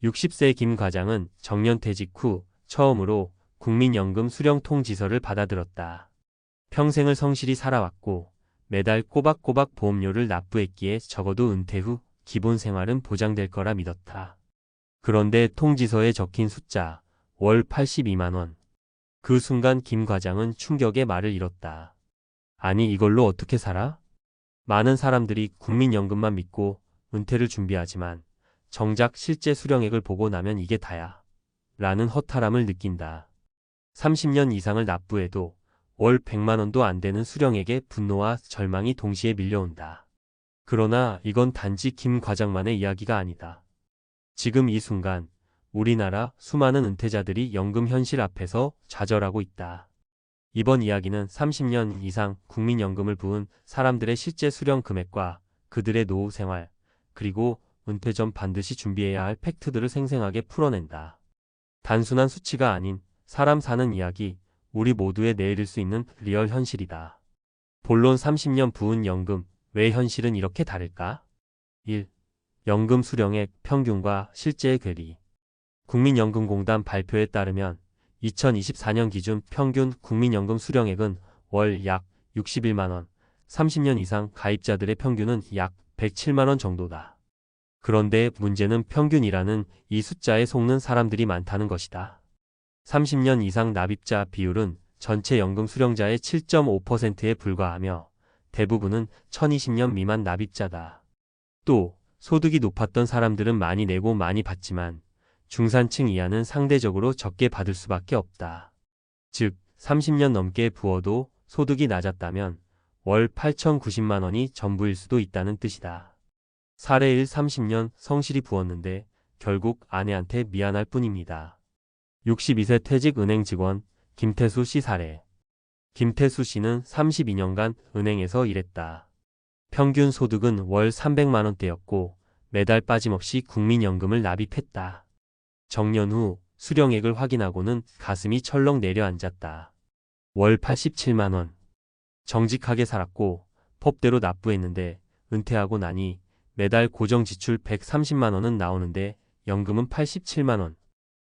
60세 김 과장은 정년퇴직 후 처음으로 국민연금 수령통지서를 받아들었다. 평생을 성실히 살아왔고 매달 꼬박꼬박 보험료를 납부했기에 적어도 은퇴 후 기본 생활은 보장될 거라 믿었다. 그런데 통지서에 적힌 숫자 월 82만 원. 그 순간 김 과장은 충격의 말을 잃었다. 아니 이걸로 어떻게 살아? 많은 사람들이 국민연금만 믿고 은퇴를 준비하지만 정작 실제 수령액을 보고 나면 이게 다야. 라는 허탈함을 느낀다. 30년 이상을 납부해도 월 100만 원도 안 되는 수령액에 분노와 절망이 동시에 밀려온다. 그러나 이건 단지 김 과장만의 이야기가 아니다. 지금 이 순간 우리나라 수많은 은퇴자들이 연금 현실 앞에서 좌절하고 있다. 이번 이야기는 30년 이상 국민연금을 부은 사람들의 실제 수령 금액과 그들의 노후 생활, 그리고 은퇴 전 반드시 준비해야 할 팩트들을 생생하게 풀어낸다. 단순한 수치가 아닌 사람 사는 이야기, 우리 모두의 내일일 수 있는 리얼 현실이다. 본론 30년 부은 연금, 왜 현실은 이렇게 다를까? 1. 연금 수령액 평균과 실제의 괴리. 국민연금공단 발표에 따르면 2024년 기준 평균 국민연금 수령액은 월 약 61만 원, 30년 이상 가입자들의 평균은 약 107만 원 정도다. 그런데 문제는 평균이라는 이 숫자에 속는 사람들이 많다는 것이다. 30년 이상 납입자 비율은 전체 연금 수령자의 7.5%에 불과하며 대부분은 1020년 미만 납입자다. 또 소득이 높았던 사람들은 많이 내고 많이 받지만 중산층 이하는 상대적으로 적게 받을 수밖에 없다. 즉 30년 넘게 부어도 소득이 낮았다면 월 8,090만 원이 전부일 수도 있다는 뜻이다. 사례 1. 30년 성실히 부었는데 결국 아내한테 미안할 뿐입니다. 62세 퇴직 은행 직원 김태수 씨 사례. 김태수 씨는 32년간 은행에서 일했다. 평균 소득은 월 300만 원대였고 매달 빠짐없이 국민연금을 납입했다. 정년 후 수령액을 확인하고는 가슴이 철렁 내려앉았다. 월 87만 원. 정직하게 살았고 법대로 납부했는데 은퇴하고 나니 매달 고정 지출 130만 원은 나오는데 연금은 87만 원.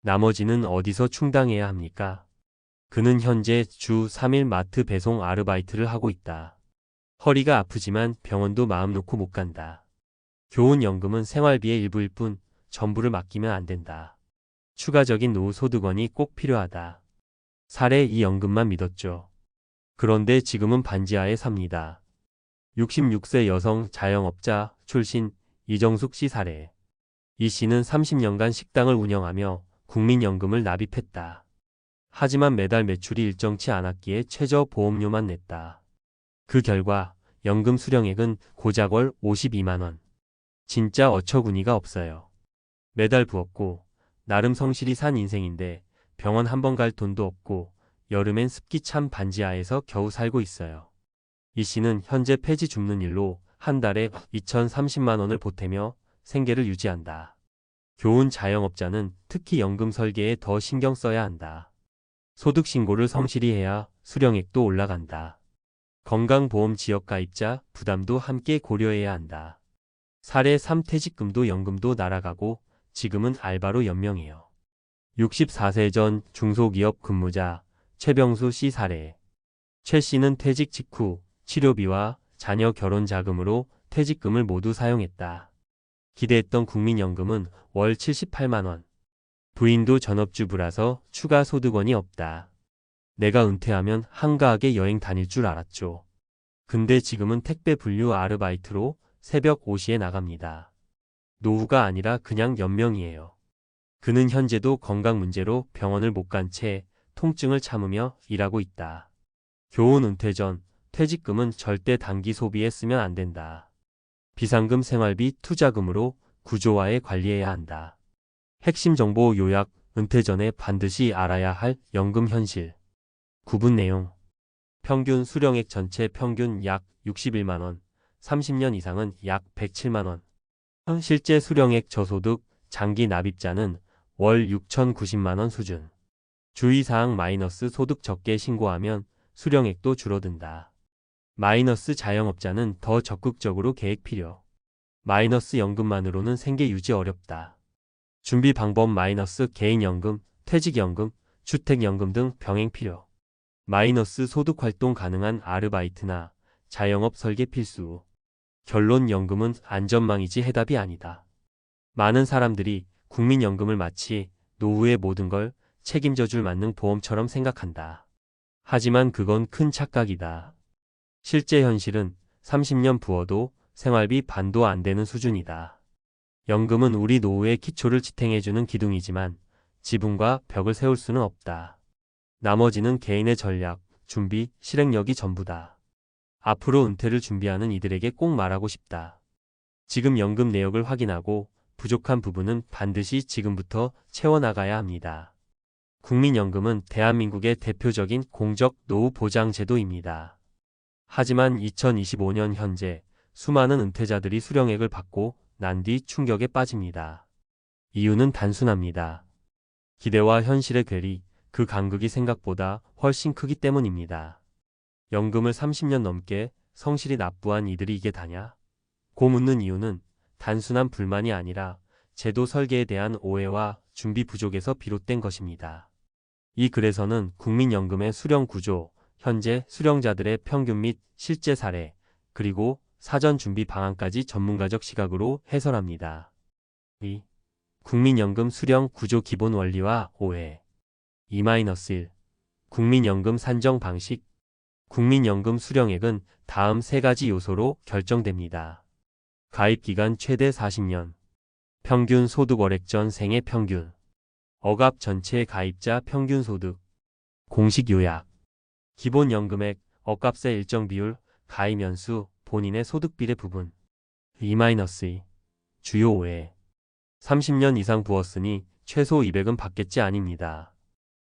나머지는 어디서 충당해야 합니까? 그는 현재 주 3일 마트 배송 아르바이트를 하고 있다. 허리가 아프지만 병원도 마음 놓고 못 간다. 교훈연금은 생활비의 일부일 뿐 전부를 맡기면 안 된다. 추가적인 노후 소득원이 꼭 필요하다. 사례 이 연금만 믿었죠. 그런데 지금은 반지하에 삽니다. 66세 여성 자영업자 출신 이정숙 씨 사례. 이 씨는 30년간 식당을 운영하며 국민연금을 납입했다. 하지만 매달 매출이 일정치 않았기에 최저 보험료만 냈다. 그 결과 연금 수령액은 고작 월 52만 원. 진짜 어처구니가 없어요. 매달 부었고 나름 성실히 산 인생인데 병원 한 번 갈 돈도 없고 여름엔 습기 찬 반지하에서 겨우 살고 있어요. 이 씨는 현재 폐지 줍는 일로 한 달에 2,030만 원을 보태며 생계를 유지한다. 교훈 자영업자는 특히 연금 설계에 더 신경 써야 한다. 소득 신고를 성실히 해야 수령액도 올라간다. 건강보험 지역가입자 부담도 함께 고려해야 한다. 사례 3 퇴직금도 연금도 날아가고 지금은 알바로 연명해요. 64세 전 중소기업 근무자 최병수 씨 사례. 최 씨는 퇴직 직후 치료비와 자녀 결혼 자금으로 퇴직금을 모두 사용했다. 기대했던 국민연금은 월 78만 원. 부인도 전업주부라서 추가 소득원이 없다. 내가 은퇴하면 한가하게 여행 다닐 줄 알았죠. 근데 지금은 택배 분류 아르바이트로 새벽 5시에 나갑니다. 노후가 아니라 그냥 연명이에요. 그는 현재도 건강 문제로 병원을 못 간 채 통증을 참으며 일하고 있다. 교훈 은퇴 전 퇴직금은 절대 단기 소비에 쓰면 안 된다. 비상금 생활비 투자금으로 구조화해 관리해야 한다. 핵심 정보 요약 은퇴 전에 반드시 알아야 할 연금 현실. 구분 내용. 평균 수령액 전체 평균 약 61만 원, 30년 이상은 약 107만 원. 실제 수령액 저소득 장기 납입자는 월 6,090만 원 수준. 주의사항 마이너스 소득 적게 신고하면 수령액도 줄어든다. 마이너스 자영업자는 더 적극적으로 계획 필요. 마이너스 연금만으로는 생계 유지 어렵다. 준비 방법 마이너스 개인연금, 퇴직연금, 주택연금 등 병행 필요. 마이너스 소득 활동 가능한 아르바이트나 자영업 설계 필수. 결론 연금은 안전망이지 해답이 아니다. 많은 사람들이 국민연금을 마치 노후의 모든 걸 책임져 줄 만능 보험처럼 생각한다. 하지만 그건 큰 착각이다. 실제 현실은 30년 부어도 생활비 반도 안 되는 수준이다. 연금은 우리 노후의 기초를 지탱해주는 기둥이지만 지붕과 벽을 세울 수는 없다. 나머지는 개인의 전략, 준비, 실행력이 전부다. 앞으로 은퇴를 준비하는 이들에게 꼭 말하고 싶다. 지금 연금 내역을 확인하고 부족한 부분은 반드시 지금부터 채워나가야 합니다. 국민연금은 대한민국의 대표적인 공적 노후 보장 제도입니다. 하지만 2025년 현재 수많은 은퇴자들이 수령액을 받고 난 뒤 충격에 빠집니다. 이유는 단순합니다. 기대와 현실의 괴리, 그 간극이 생각보다 훨씬 크기 때문입니다. 연금을 30년 넘게 성실히 납부한 이들이 이게 다냐? 고 묻는 이유는 단순한 불만이 아니라 제도 설계에 대한 오해와 준비 부족에서 비롯된 것입니다. 이 글에서는 국민연금의 수령 구조, 현재 수령자들의 평균 및 실제 사례, 그리고 사전 준비 방안까지 전문가적 시각으로 해설합니다. 2. 국민연금 수령 구조 기본 원리와 오해. 2-1. 국민연금 산정 방식. 국민연금 수령액은 다음 세 가지 요소로 결정됩니다. 가입기간 최대 40년. 평균 소득 월액 전 생애 평균. 억압 전체 가입자 평균 소득. 공식 요약. 기본연금액, 억압세 일정 비율, 가입 연수, 본인의 소득 비례 부분. 2-2. 주요 오해. 30년 이상 부었으니 최소 200은 받겠지 아닙니다.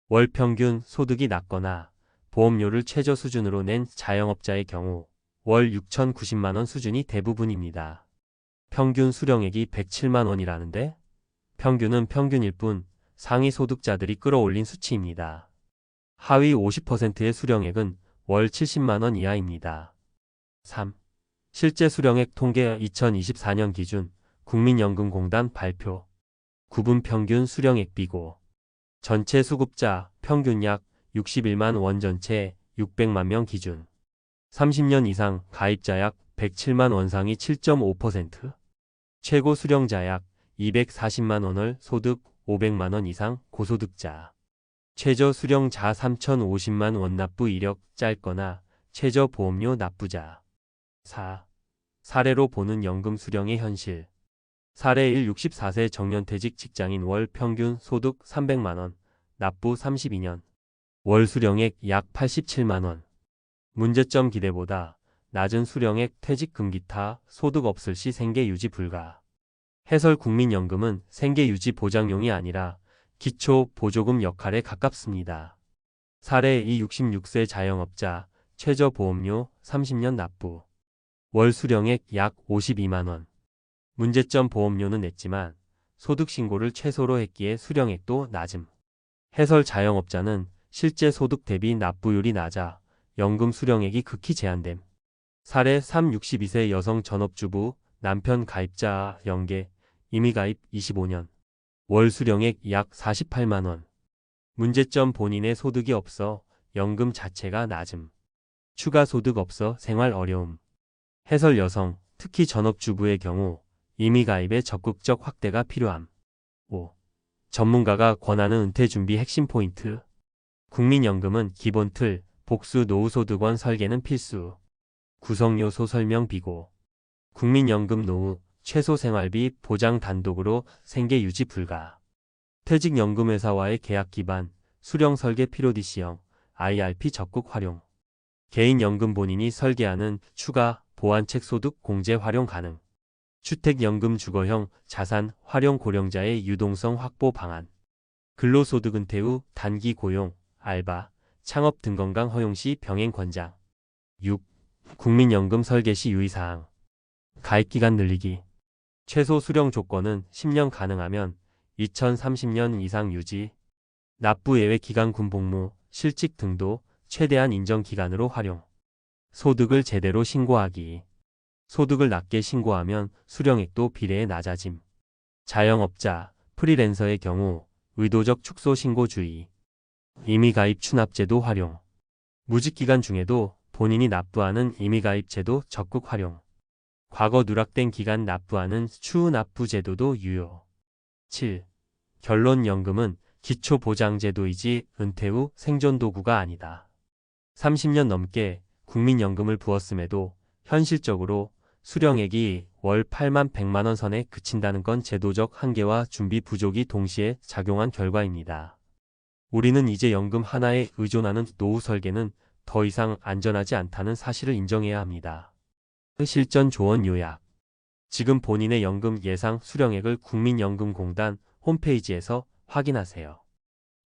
월 평균 소득이 낮거나 보험료를 최저 수준으로 낸 자영업자의 경우 월 6,090만 원 수준이 대부분입니다. 평균 수령액이 107만 원이라는데 평균은 평균일 뿐 상위 소득자들이 끌어올린 수치입니다. 하위 50%의 수령액은 월 70만 원 이하입니다. 3. 실제 수령액 통계 2024년 기준 국민연금공단 발표. 구분 평균 수령액 비고. 전체 수급자 평균 약 61만 원 전체 600만 명 기준. 30년 이상 가입자 약 107만 원상이 7.5%. 최고 수령자 약 240만 원을 소득 500만 원 이상 고소득자. 최저 수령자 3,050만 원 납부 이력 짧거나 최저 보험료 납부자. 4. 사례로 보는 연금 수령의 현실. 사례 1. 64세 정년퇴직 직장인 월 평균 소득 300만 원, 납부 32년. 월 수령액 약 87만 원. 문제점 기대보다 낮은 수령액 퇴직금 기타 소득 없을 시 생계 유지 불가. 해설 국민연금은 생계 유지 보장용이 아니라 기초 보조금 역할에 가깝습니다. 사례 2. 66세 자영업자, 최저 보험료 30년 납부. 월 수령액 약 52만 원. 문제점 보험료는 냈지만 소득 신고를 최소로 했기에 수령액도 낮음. 해설 자영업자는 실제 소득 대비 납부율이 낮아 연금 수령액이 극히 제한됨. 사례 3. 62세 여성 전업주부, 남편 가입자 연계, 임의 가입 25년. 월 수령액 약 48만 원. 문제점 본인의 소득이 없어 연금 자체가 낮음. 추가 소득 없어 생활 어려움. 해설 여성, 특히 전업주부의 경우 임의 가입의 적극적 확대가 필요함. 5. 전문가가 권하는 은퇴 준비 핵심 포인트. 국민연금은 기본 틀, 복수 노후소득원 설계는 필수. 구성 요소 설명 비고. 국민연금 노후, 최소 생활비 보장 단독으로 생계 유지 불가. 퇴직연금회사와의 계약 기반, 수령 설계 PODC형, IRP 적극 활용. 개인연금 본인이 설계하는 추가, 보완책 소득 공제 활용 가능. 주택연금 주거형 자산 활용 고령자의 유동성 확보 방안. 근로소득 은퇴 후 단기 고용, 알바, 창업 등 건강 허용 시 병행 권장. 6. 국민연금 설계 시 유의사항. 가입기간 늘리기. 최소 수령 조건은 10년 가능하면 2030년 이상 유지. 납부 예외 기간 군복무, 실직 등도 최대한 인정 기간으로 활용. 소득을 제대로 신고하기. 소득을 낮게 신고하면 수령액도 비례에 낮아짐. 자영업자, 프리랜서의 경우 의도적 축소 신고주의, 임의가입 추납제도 활용, 무직기간 중에도 본인이 납부하는 임의가입제도 적극 활용, 과거 누락된 기간 납부하는 추후납부 제도도 유효. 7. 결론 연금은 기초보장제도이지 은퇴 후 생존도구가 아니다. 30년 넘게 국민연금을 부었음에도 현실적으로 수령액이 월 8만 100만 원 선에 그친다는 건 제도적 한계와 준비 부족이 동시에 작용한 결과입니다. 우리는 이제 연금 하나에 의존하는 노후 설계는 더 이상 안전하지 않다는 사실을 인정해야 합니다. 실전 조언 요약. 지금 본인의 연금 예상 수령액을 국민연금공단 홈페이지에서 확인하세요.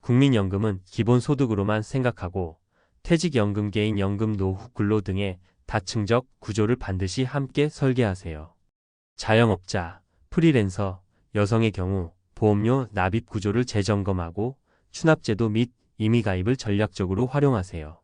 국민연금은 기본소득으로만 생각하고 퇴직연금, 개인연금, 노후, 근로 등의 다층적 구조를 반드시 함께 설계하세요. 자영업자, 프리랜서, 여성의 경우 보험료 납입 구조를 재점검하고 추납제도 및 임의가입을 전략적으로 활용하세요.